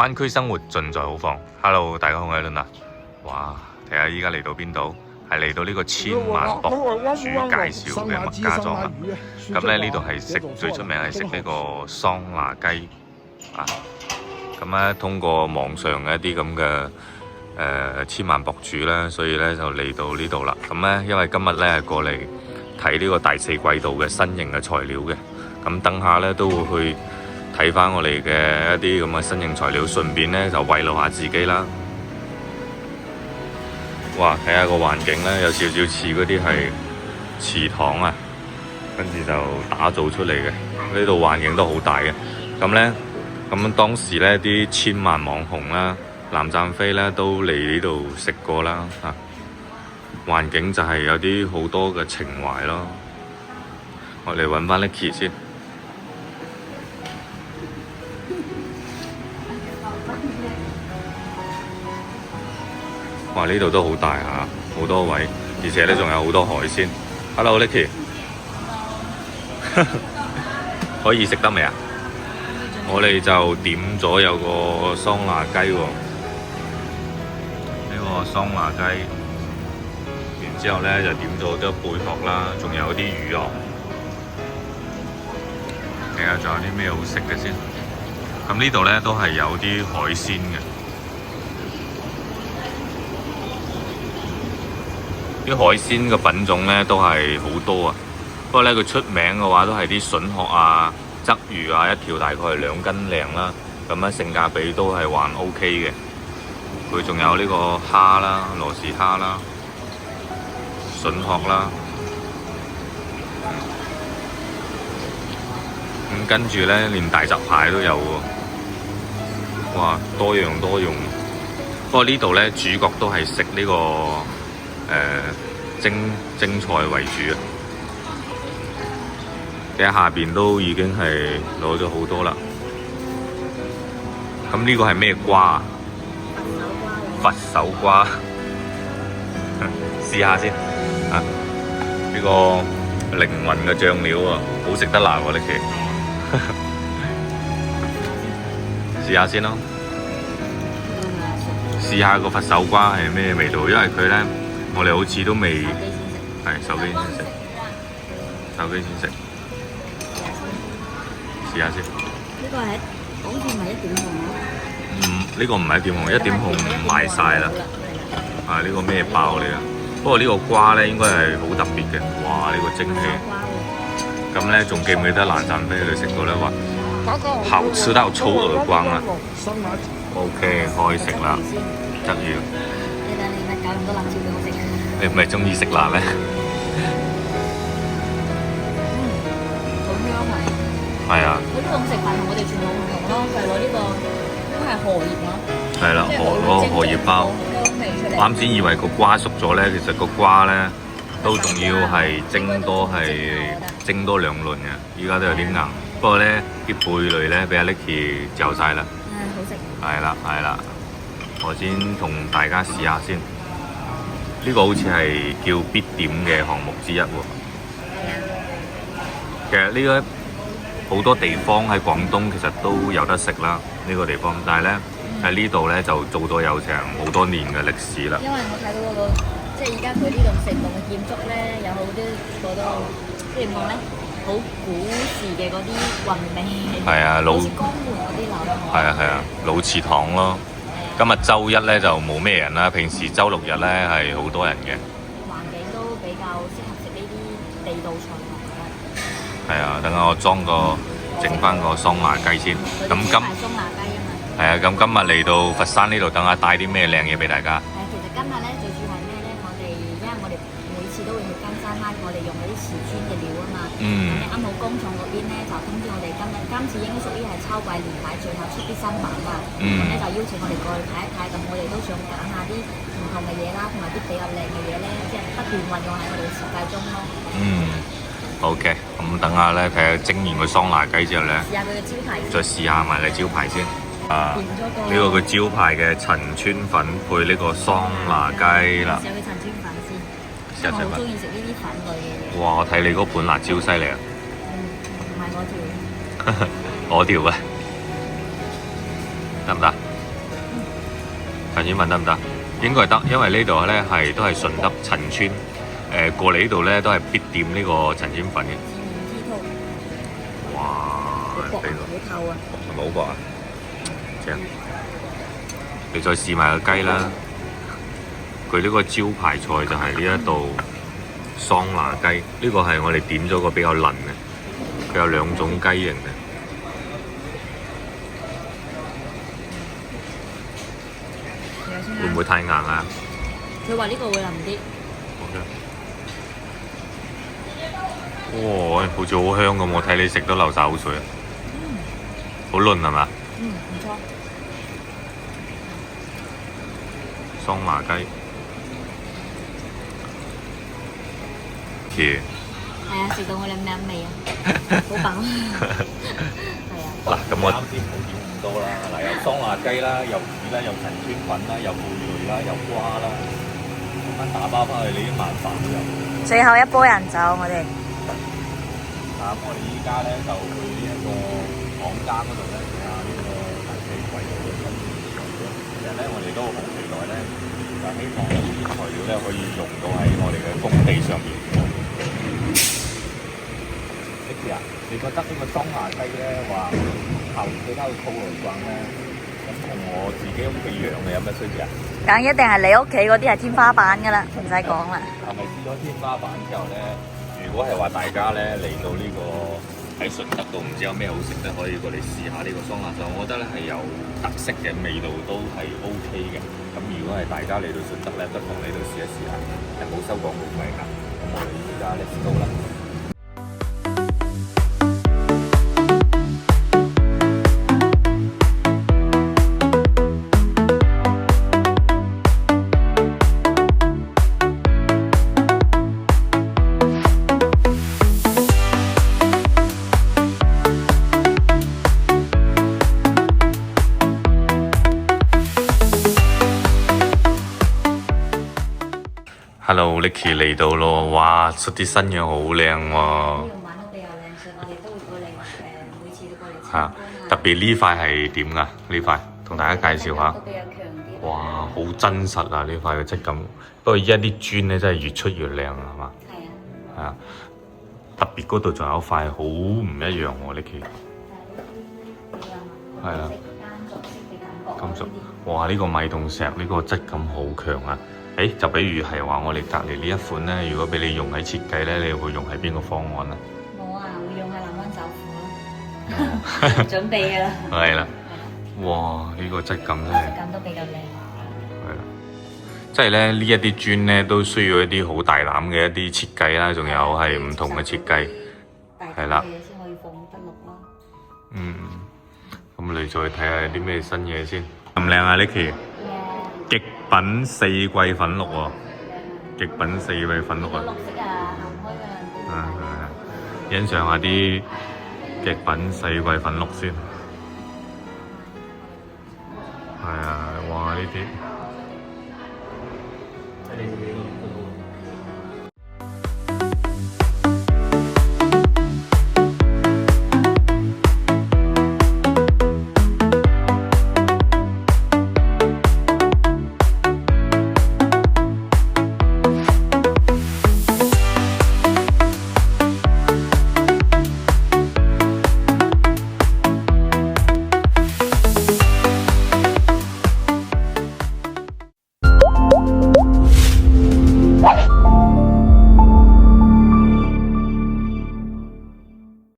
灣區生活盡在好房。Hello， 大家好，我係倫啊。哇，睇下依家嚟到邊度？係嚟到呢個千萬博主介紹嘅麥家莊啦。咁咧呢度係食最出名係食呢個桑拿雞啊。咁咧通過網上嘅一啲咁嘅千萬博主咧，所以咧就嚟到呢度啦。咁咧因為今日咧係過嚟睇呢個第四季度嘅新型嘅材料嘅，咁等下咧都會去睇翻我哋嘅一啲咁嘅新型材料，順便咧就慰勞下自己啦。哇！睇下個環境咧，有少少似嗰啲係祠堂啊，跟住就打造出嚟嘅。呢度環境都好大嘅。咁當時咧啲千萬網紅啦、藍湛飛咧都嚟呢度食過啦。啊，環境就係有啲好多嘅情懷咯。我嚟揾翻 Nicky 先。哇！呢度都好大嚇，好多位，而且咧仲有好多海鮮。Hello Nicky， 可以食得未啊？我哋就點咗有個桑拿雞喎，呢個桑拿雞，然之後咧就點咗啲貝殼啦，仲有啲魚肉。睇下仲有啲咩好食嘅先。咁呢度咧都係有啲海鮮嘅。啲海鮮嘅品種咧都係好多啊，不過咧佢出名嘅話都係啲筍殼啊、鯽魚啊，一條大概係2斤零啦，咁咧性價比都係還 OK 嘅。佢仲有呢個蝦啦、羅氏蝦啦、筍殼啦，咁跟住咧連大閘蟹都有喎，哇，多樣多用。不過呢度咧主角都係食呢個蒸菜為主啊！其實下邊都已經係攞咗好多啦。咁呢個係咩瓜啊？佛手瓜，試下先啊！呢個靈魂嘅醬料啊，好食得辣喎！呢期試下先咯，試下個佛手瓜係咩味道？因為佢咧。我哋好似都未係手機先食，手機先食，試下先。呢個係好似唔係1點紅咯。呢個唔係1點紅，1點紅賣晒啦。啊，呢個咩爆嚟啊？不過呢個瓜咧應該係好特別嘅。哇！呢個蒸氣。咁咧仲記唔記得藍湛飛佢食過咧？話好吃到抽耳光啊！OK， 開食啦，得意。你咪搞咁多辣椒俾我食。你唔係中意食辣咩？好香係。係啊。呢種食法同我哋傳統唔同咯，就係攞呢個應該係荷葉咯。係啦，荷葉包。我啱先以為個瓜熟咗咧，其實個瓜咧都仲要係蒸多2輪嘅，依家都有啲硬。不過咧啲貝類咧俾阿 Nicky 嚼晒啦。好食。係啦，我先同大家試下先。呢個好似係叫必點嘅項目之一喎。係啊。其實呢個好多地方喺廣東其實都有得食啦，呢個地方，但係咧喺呢度咧就做咗有成好多年嘅歷史啦。因為我睇到嗰個，即係而家佢呢棟成棟嘅建築咧，有好多嗰度點講咧，好古時嘅嗰啲韻味。係啊，好似江門嗰啲樓。係啊，老祠堂咯。今日週一咧就冇咩人啦，平時週6日咧係好多人嘅。環境都比較適合食呢啲地道菜嘅。係啊，等下我整翻個桑拿雞先。咁桑拿雞啊嘛。係啊，咁今日嚟到佛山呢度，等下帶啲咩靚嘢俾大家。其實今日咧最主要係咩咧？因為我哋每次都會去金山啦，我哋用嗰啲瓷磚嘅料啊嘛。啱好工廠嗰邊咧就通知我哋今次應該屬於係秋季年擺最後出啲新版嘛。咁咧就邀請我哋過去睇一睇，咁我哋都想揀下啲唔同嘅嘢啦，同埋啲比較靚嘅嘢咧，即係不斷運用喺我哋嘅設計中咯。OK， 咁等下咧睇下蒸完個桑拿雞之後咧，試下佢嘅招牌，再試下埋你招牌先。呢個佢招牌嘅陳村粉配呢個桑拿雞啦。試下佢陳村粉先，因為我好中意食呢啲粉類嘅嘢。哇！我睇你嗰盤辣椒犀利啊！唔係我條。我條啊，得唔得？陳千粉得唔得？應該係得，因為呢度咧都係順德陳村，過嚟呢度咧都係必點呢個陳千粉嘅。哇！好薄啊，好透啊！係咪好薄啊？正。你再試埋個雞啦，佢呢個招牌菜就係呢一道桑拿雞，呢個係我哋點咗個比較腍嘅，佢有2種雞型嘅。會唔會太硬啊？佢話呢個會腍啲。哇！好似好香咁，我睇你食都流晒口水啊！好嫩係嘛？唔錯。桑拿雞，甜。係啊，食到我哋咩味啊？好飽。係啊。嗱，咁我啱先冇點咁多啦，嗱有桑拿雞啦，有魚啦，有陳村粉啦，有貝類啦，有瓜啦，咁樣打包翻去你啲晚飯都有。最後一波人走，我哋。咁我哋依家咧就去呢一個港間嗰度咧睇下呢個大四季度嘅新鮮材料。其實咧我哋都好期待咧，就希望呢啲材料咧可以用到喺我哋嘅工地上面。Nicky啊，你覺得呢個桑拿雞咧話效比較粗嚟講咧，咁同我自己屋企養嘅有咩區別啊？梗一定係你屋企嗰啲係天花板㗎啦，唔使講啦。係咪試咗天花板之後咧？如果係話大家咧嚟到呢個喺順德度唔知有咩好食咧，可以過嚟試下呢個桑拿醬，我覺得咧係有特色嘅，味道都係 OK 嘅。咁如果係大家嚟到順德咧，不妨嚟到試一試下，係冇收廣告費㗎。咁我哋而家let's go啦。Hello，Nicky 嚟到咯，哇！出啲新樣好靚喎。玩得比較靚，所以我哋都會過嚟每次都過嚟參觀啊。特別呢塊係點㗎？呢塊同大家介紹下。都比較強啲。哇！好真實啊！呢塊嘅質感。不過依家啲磚咧真係越出越靚啊，係嘛？係啊。特別嗰度仲有一塊好唔一樣喎，Nicky。係啊。金屬。哇！呢個米洞石呢個質感好強啊！就比如係話我哋隔離呢一款咧，如果俾你用喺設計咧，你會用喺邊個方案啊？我啊，會用喺南灣酒府咯，準備㗎啦。係啦，哇！呢個質感真係質感都比較靚。係啦，即係咧呢一啲磚咧都需要一啲好大膽嘅一啲設計啦，仲有係唔同嘅設計，係啦。先可以放得落咯。咁你再睇下有啲咩新嘢先。咁靚啊，Nicky！極品四季粉綠喎，極品四季粉綠啊！綠色啊，行開㗎。欣賞下啲極品四季粉綠先。係啊，哇！呢啲〜